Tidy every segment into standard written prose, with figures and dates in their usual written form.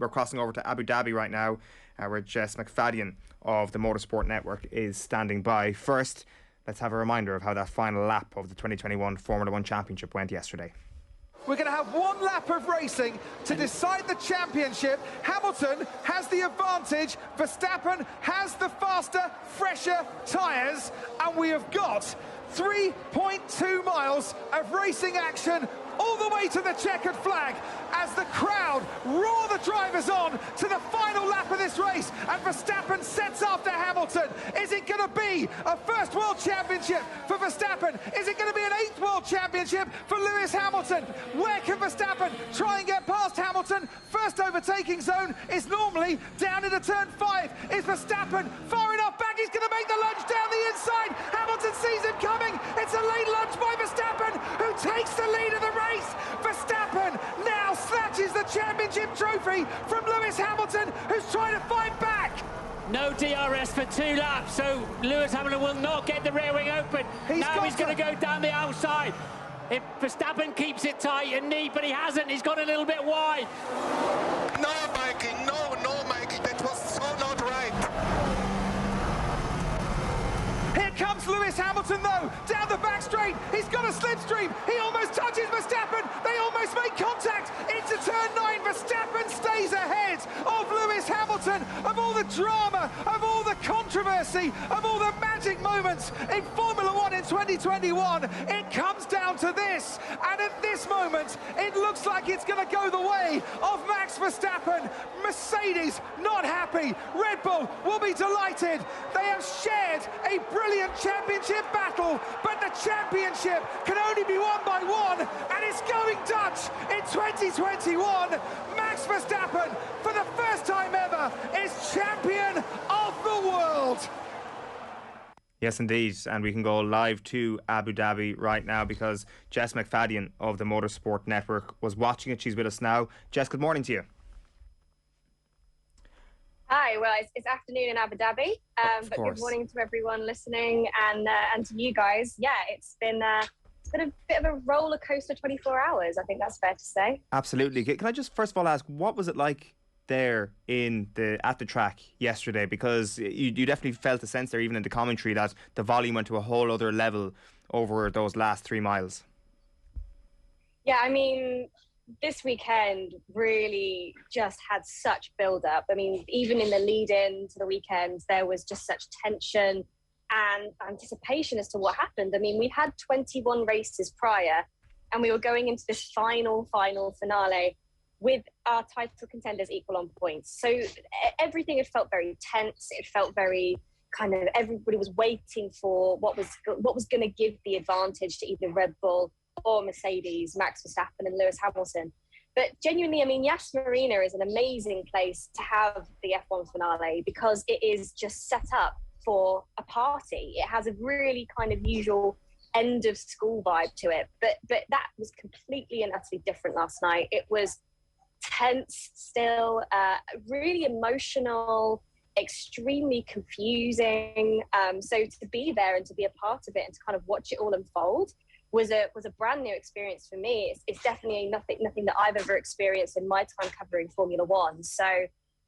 we're crossing over to Abu Dhabi right now, where Jess McFadyen of the Motorsport Network is standing by. First, let's have a reminder of how that final lap of the 2021 Formula One Championship went yesterday. We're going to have one lap of racing to decide the championship. Hamilton has the advantage. Verstappen has the faster, fresher tyres. And we have got 3.2 miles of racing action all the way to the checkered flag as the crowd roar the drivers on to the final lap of this race, and Verstappen sets after Hamilton. Is it going to be a first World Championship for Verstappen? Is it going to be an 8th World Championship for Lewis Hamilton? Where can Verstappen try and get past Hamilton? First overtaking zone is normally down into turn 5. Is Verstappen far enough back? He's going to make the lunge down the inside. Hamilton sees him coming. It's a late lunge by Verstappen, who takes the lead of the race. Verstappen now snatches the championship trophy from Lewis Hamilton, who's trying to fight back. No DRS for 2 laps, so Lewis Hamilton will not get the rear wing open. Now he's going to go down the outside. If Verstappen keeps it tight and neat, but he hasn't, he's gone a little bit wide. No, Mikey, no, Mikey, that was so not right. Here comes Lewis Hamilton, though, down the back straight. He's got a slipstream. He almost touches Verstappen. They almost make contact into turn 9. Verstappen stays ahead of Lewis Hamilton. Of all the drama, of all the controversy, of all the magic moments in Formula One in 2021, it comes down to this. And at this moment, it looks like it's going to go the way of Max Verstappen. Mercedes not happy. Red Bull will be delighted. They have shared a brilliant championship battle, but the championship can only be won by one, and it's going Dutch in 2021. Max Verstappen, for the first time ever, is champion of the world. Yes, indeed. And we can go live to Abu Dhabi right now because Jess McFadyen of the Motorsport Network was watching it. She's with us now. Jess, good morning to you. Hi, well, it's afternoon in Abu Dhabi, but good morning to everyone listening and to you guys. Yeah, it's been a bit of a roller coaster 24 hours. I think that's fair to say. Absolutely. Can I just first of all ask, what was it like there at the track yesterday? Because you definitely felt a sense there, even in the commentary, that the volume went to a whole other level over those last 3 miles. Yeah, I mean, this weekend really just had such build-up. I mean, even in the lead-in to the weekend, there was just such tension and anticipation as to what happened. I mean, we had 21 races prior, and we were going into this final finale with our title contenders equal on points. So everything had felt very tense. It felt very kind of, everybody was waiting for what was going to give the advantage to either Red Bull or Mercedes, Max Verstappen and Lewis Hamilton. But genuinely, I mean, Yas Marina is an amazing place to have the F1 finale because it is just set up for a party. It has a really kind of usual end of school vibe to it. But that was completely and utterly different last night. It was tense still, really emotional, extremely confusing. So to be there and to be a part of it and to kind of watch it all unfold was a brand new experience for me. It's definitely nothing that I've ever experienced in my time covering Formula One. So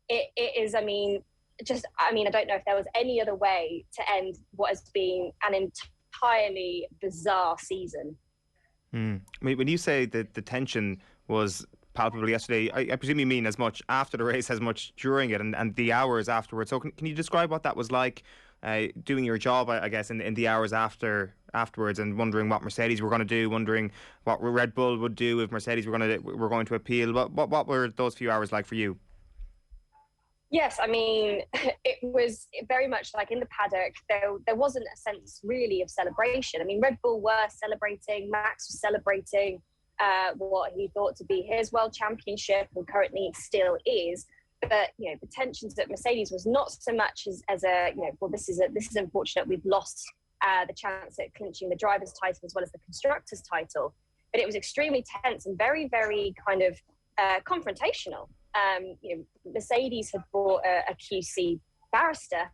it is, I don't know if there was any other way to end what has been an entirely bizarre season. I mean, when you say that the tension was palpable yesterday, I presume you mean as much after the race as much during it and the hours afterwards. So can you describe what that was like, doing your job, I guess, in the hours afterwards, and wondering what Mercedes were going to do, wondering what Red Bull would do if Mercedes were going to appeal? What were those few hours like for you? Yes, I mean, it was very much like in the paddock, there wasn't a sense really of celebration. I mean, Red Bull were celebrating, Max was celebrating what he thought to be his world championship, and currently still is. But, you know, the tensions at Mercedes was not so much as a, you know, well, this is unfortunate, we've lost the chance at clinching the driver's title as well as the constructor's title. But it was extremely tense and very, very kind of confrontational. You know, Mercedes had brought a QC barrister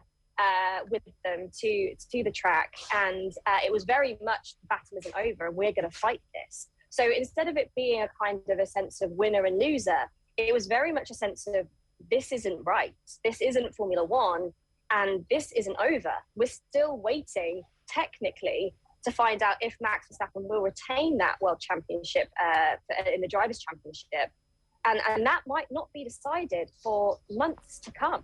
with them to the track, and it was very much the battle isn't over and we're going to fight this. So instead of it being a kind of a sense of winner and loser, it was very much a sense of, this isn't right. This isn't Formula One, and this isn't over. We're still waiting, technically, to find out if Max Verstappen will retain that World Championship in the Drivers' Championship. And that might not be decided for months to come.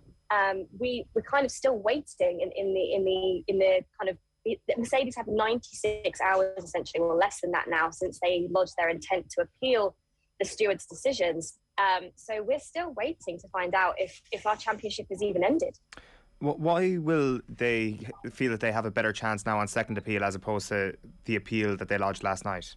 We're kind of still waiting in the kind of, Mercedes have 96 hours essentially, or less than that now, since they lodged their intent to appeal the stewards' decisions. So we're still waiting to find out if our championship has even ended. Why will they feel that they have a better chance now on second appeal as opposed to the appeal that they lodged last night?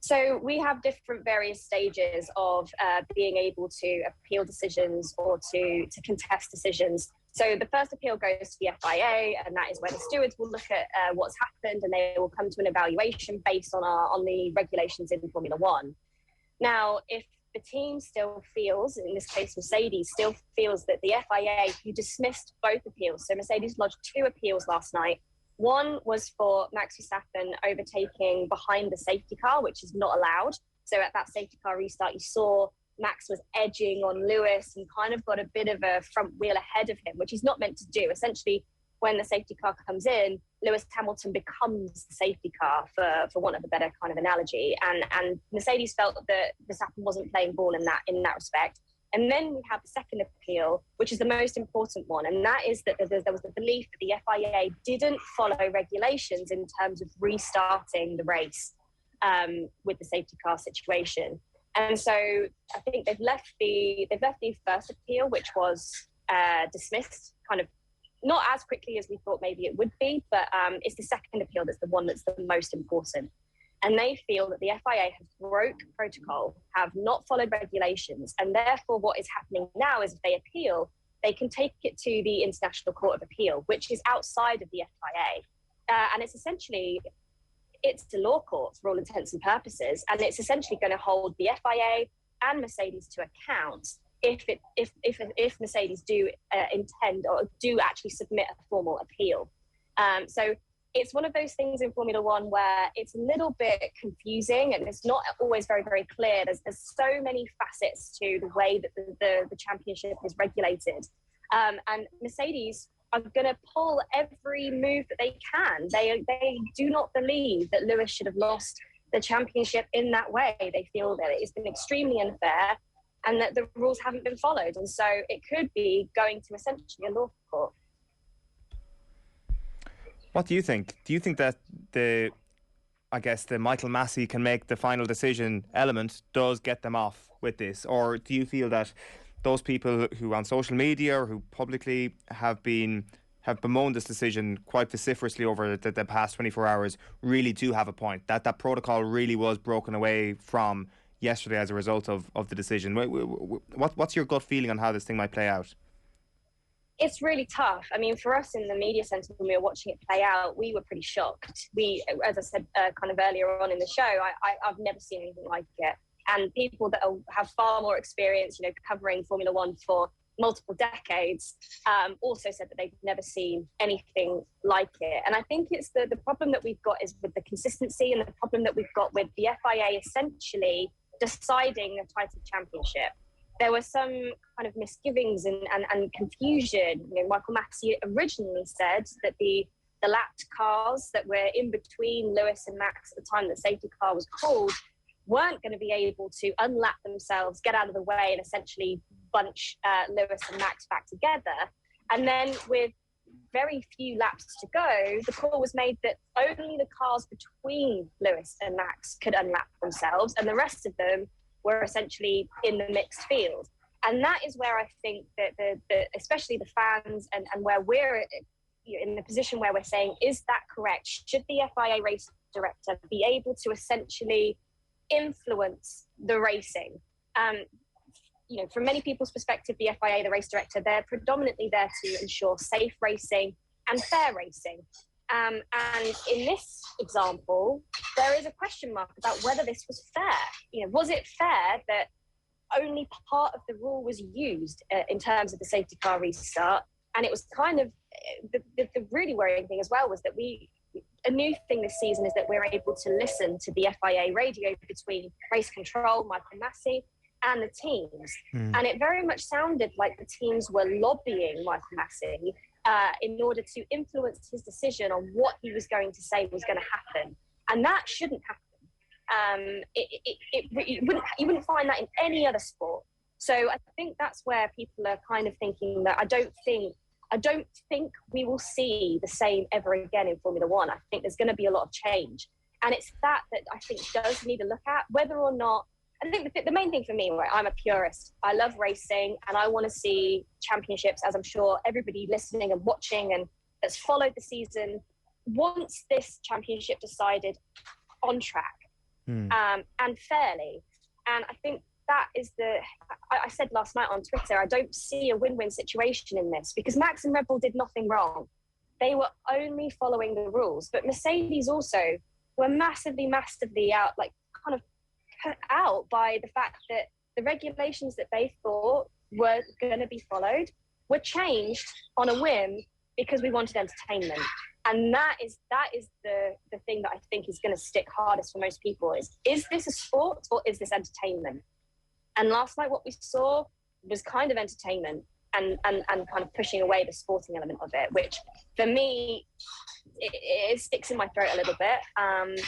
So we have different various stages of being able to appeal decisions or to contest decisions. So the first appeal goes to the FIA, and that is where the stewards will look at what's happened, and they will come to an evaluation based on the regulations in Formula One. Now, if the team still feels, in this case Mercedes, still feels that the FIA, who dismissed both appeals, so Mercedes lodged 2 appeals last night. One was for Max Verstappen overtaking behind the safety car, which is not allowed. So at that safety car restart, you saw Max was edging on Lewis and kind of got a bit of a front wheel ahead of him, which he's not meant to do. Essentially, when the safety car comes in, Lewis Hamilton becomes the safety car, for want of a better kind of analogy. And Mercedes felt that Verstappen wasn't playing ball in that respect. And then we have the second appeal, which is the most important one, and that is that there was the belief that the FIA didn't follow regulations in terms of restarting the race with the safety car situation. And so I think they've left the first appeal, which was dismissed, kind of not as quickly as we thought maybe it would be, but it's the second appeal that's the one that's the most important. And they feel that the FIA have broke protocol, have not followed regulations, and therefore what is happening now is if they appeal, they can take it to the International Court of Appeal, which is outside of the FIA. And it's essentially, it's the law court for all intents and purposes, and it's essentially going to hold the FIA and Mercedes to account if Mercedes do intend or do actually submit a formal appeal. So it's one of those things in Formula One where it's a little bit confusing and it's not always very, very clear. There's so many facets to the way that the championship is regulated. And Mercedes are going to pull every move that they can. They do not believe that Lewis should have lost the championship in that way. They feel that it's been extremely unfair and that the rules haven't been followed. And so it could be going to essentially a law court. What do you think? Do you think that the Michael Massey can make the final decision element does get them off with this? Or do you feel that those people who on social media or who publicly have bemoaned this decision quite vociferously over the past 24 hours really do have a point, that protocol really was broken away from yesterday as a result of the decision? What's your gut feeling on how this thing might play out? It's really tough. I mean, for us in the media centre, when we were watching it play out, we were pretty shocked. We, as I said kind of earlier on in the show, I've never seen anything like it. And people that have far more experience, covering Formula One for multiple decades, also said that they've never seen anything like it. And I think it's the problem that we've got is with the consistency, and the problem that we've got with the FIA essentially deciding a title championship. There were some kind of misgivings and confusion. Michael Massey originally said that the lapped cars that were in between Lewis and Max at the time the safety car was called weren't going to be able to unlap themselves, get out of the way, and essentially bunch Lewis and Max back together. And then with very few laps to go, the call was made that only the cars between Lewis and Max could unlap themselves, and the rest of them were essentially in the mixed field. And that is where I think that especially the fans and where we're in the position where we're saying, is that correct? Should the FIA race director be able to essentially influence the racing? From many people's perspective, the FIA, the race director, they're predominantly there to ensure safe racing and fair racing. And in this example, there is a question mark about whether this was fair. Was it fair that only part of the rule was used in terms of the safety car restart? And it was kind of the really worrying thing as well was that a new thing this season is that we're able to listen to the FIA radio between race control, Michael Massey, and the teams. And it very much sounded like the teams were lobbying Michael Massey in order to influence his decision on what he was going to say was going to happen. And that shouldn't happen. You wouldn't find that in any other sport. So I think that's where people are kind of thinking that I don't think we will see the same ever again in Formula One. I think there's going to be a lot of change. And it's that I think does need to look at whether or not, I think the main thing for me, right, I'm a purist. I love racing and I want to see championships, as I'm sure everybody listening and watching and that's followed the season wants this championship decided on track and fairly. And I think that is I said last night on Twitter, I don't see a win-win situation in this because Max and Red Bull did nothing wrong. They were only following the rules. But Mercedes also were massively out, like kind of put out by the fact that the regulations that they thought were going to be followed were changed on a whim because we wanted entertainment. And that is the thing that I think is going to stick hardest for most people is this a sport or is this entertainment? And last night what we saw was kind of entertainment and kind of pushing away the sporting element of it, which for me, it sticks in my throat a little bit.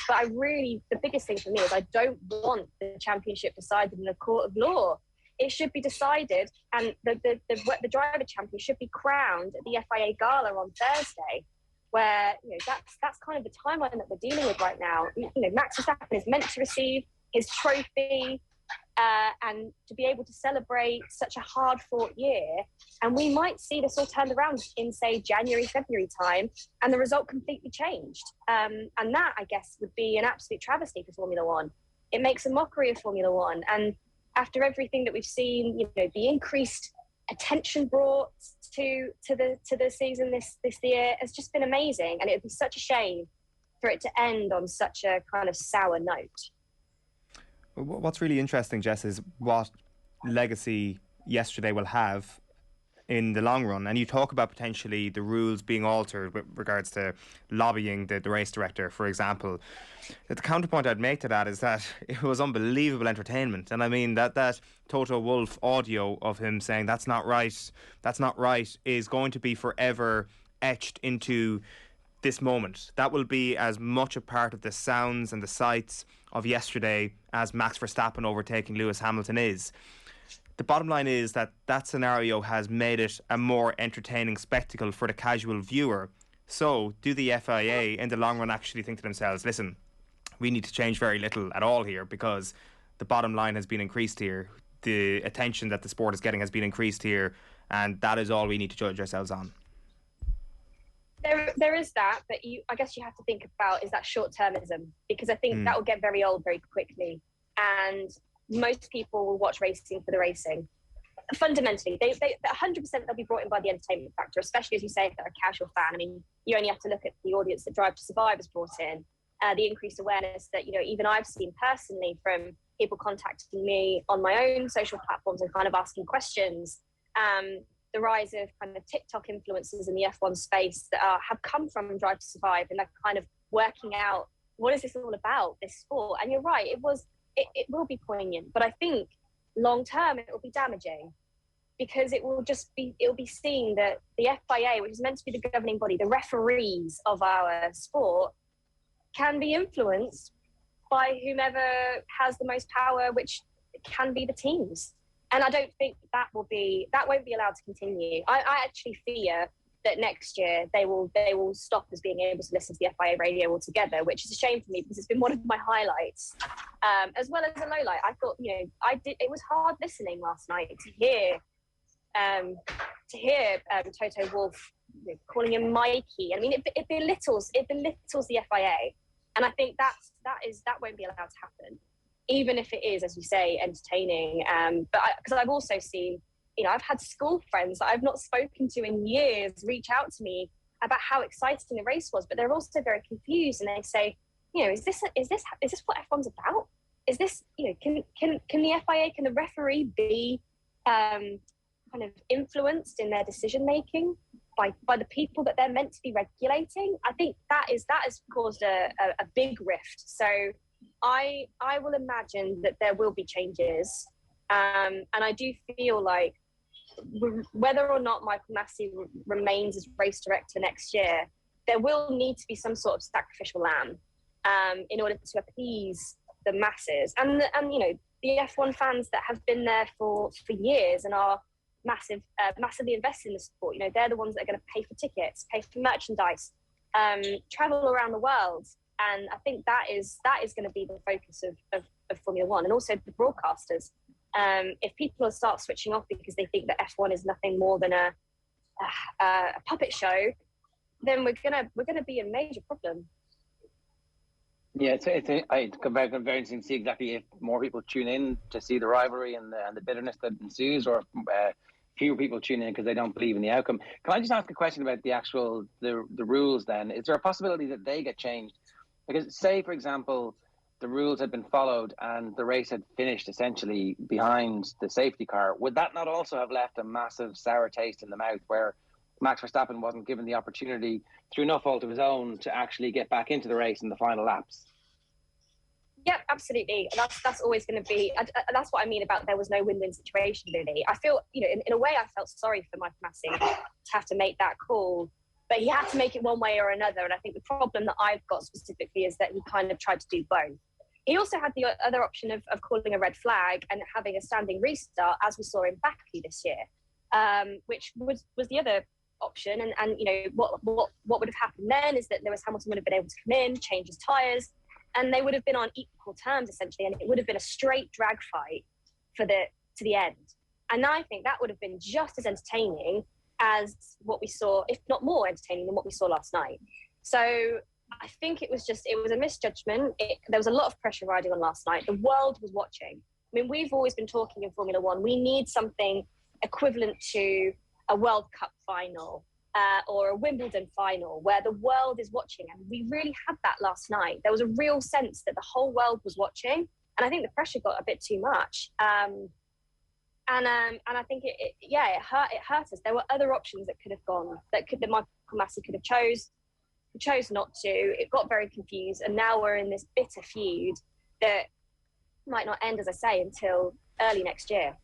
But the biggest thing for me is I don't want the championship decided in a court of law. It should be decided, and the driver champion should be crowned at the FIA Gala on Thursday, where that's kind of the timeline that we're dealing with right now. Max Verstappen is meant to receive his trophy, and to be able to celebrate such a hard-fought year. And we might see this all turned around in, say, January, February time, and the result completely changed. And that, I guess, would be an absolute travesty for Formula One. It makes a mockery of Formula One. And after everything that we've seen, the increased attention brought to the season this year has just been amazing. And it would be such a shame for it to end on such a kind of sour note. What's really interesting, Jess, is what legacy yesterday will have in the long run. And you talk about potentially the rules being altered with regards to lobbying the race director, for example. The counterpoint I'd make to that is that it was unbelievable entertainment. And I mean that Toto Wolff audio of him saying that's not right is going to be forever etched into this moment. That will be as much a part of the sounds and the sights of yesterday as Max Verstappen overtaking Lewis Hamilton is. The bottom line is that scenario has made it a more entertaining spectacle for the casual viewer. So do the FIA in the long run actually think to themselves, listen, we need to change very little at all here because the bottom line has been increased here. The attention that the sport is getting has been increased here, and that is all we need to judge ourselves on. There is that, but I guess you have to think about is that short-termism, because I think that will get very old very quickly. And most people will watch racing for the racing. Fundamentally, they 100% they'll be brought in by the entertainment factor, especially as you say, if they're a casual fan. I mean, you only have to look at the audience that Drive to Survive has brought in, the increased awareness that, even I've seen personally from people contacting me on my own social platforms and kind of asking questions. The rise of kind of TikTok influencers in the F1 space that have come from Drive to Survive, and they're kind of working out what is this all about, this sport. And you're right, it will be poignant, but I think long term it will be damaging because it will be seen that the FIA, which is meant to be the governing body, the referees of our sport, can be influenced by whomever has the most power, which can be the teams. And I don't think that won't be allowed to continue. I actually fear that next year they will stop us being able to listen to the FIA radio altogether, which is a shame for me because it's been one of my highlights, as well as a low light. I thought, it was hard listening last night to hear Toto Wolff calling him Mikey. I mean, it belittles the FIA, and I think that won't be allowed to happen. Even if it is, as you say, entertaining. But because I've also seen, I've had school friends that I've not spoken to in years reach out to me about how exciting the race was, but they're also very confused, and they say, is this what F1's about? Is this, can the FIA, can the referee be kind of influenced in their decision making by the people that they're meant to be regulating? I think that has caused a big rift. So I will imagine that there will be changes, And I do feel like whether or not Michael Massey remains as race director next year, there will need to be some sort of sacrificial lamb in order to appease the masses and you know, the F1 fans that have been there for years and are massively invested in the sport. You know, they're the ones that are going to pay for tickets, pay for merchandise, travel around the world. And I think that is going to be the focus of Formula One, and also the broadcasters. If people start switching off because they think that F1 is nothing more than a puppet show, then we're gonna be a major problem. Yeah, it's very interesting to see exactly if more people tune in to see the rivalry and the bitterness that ensues, or fewer people tune in because they don't believe in the outcome. Can I just ask a question about the rules then? Is there a possibility that they get changed? Because say, for example, the rules had been followed and the race had finished essentially behind the safety car, would that not also have left a massive sour taste in the mouth where Max Verstappen wasn't given the opportunity, through no fault of his own, to actually get back into the race in the final laps? Yeah, absolutely. That's always going to be. That's what I mean about there was no win-win situation. Really, I feel, you know, in a way, I felt sorry for Mike Massey to have to make that call, but he had to make it one way or another. And I think the problem that I've got specifically is that he kind of tried to do both. He also had the other option of calling a red flag and having a standing restart, as we saw in Baku this year, which was the other option. And you know, what would have happened then is that Lewis Hamilton would have been able to come in, change his tyres, and they would have been on equal terms essentially, and it would have been a straight drag fight to the end. And I think that would have been just as entertaining as what we saw, if not more entertaining than what we saw last night. So I think it was a misjudgment. There was a lot of pressure riding on last night. The world was watching. I mean, we've always been talking in Formula One, we need something equivalent to a World Cup final or a Wimbledon final where the world is watching. And we really had that last night. There was a real sense that the whole world was watching. And I think the pressure got a bit too much. And I think it hurt us. There were other options that could have gone, that Michael Massey could have chose not to. It got very confused, and now we're in this bitter feud that might not end, as I say, until early next year.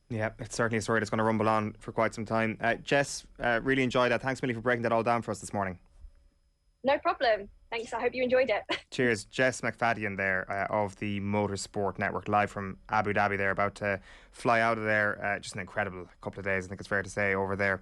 Yeah, it's certainly a story that's going to rumble on for quite some time. Jess, really enjoyed that. Thanks, Millie, for breaking that all down for us this morning. No problem. Thanks. I hope you enjoyed it. Cheers. Jess McFadyen there of the Motorsport Network, live from Abu Dhabi there, about to fly out of there. Just an incredible couple of days, I think it's fair to say, over there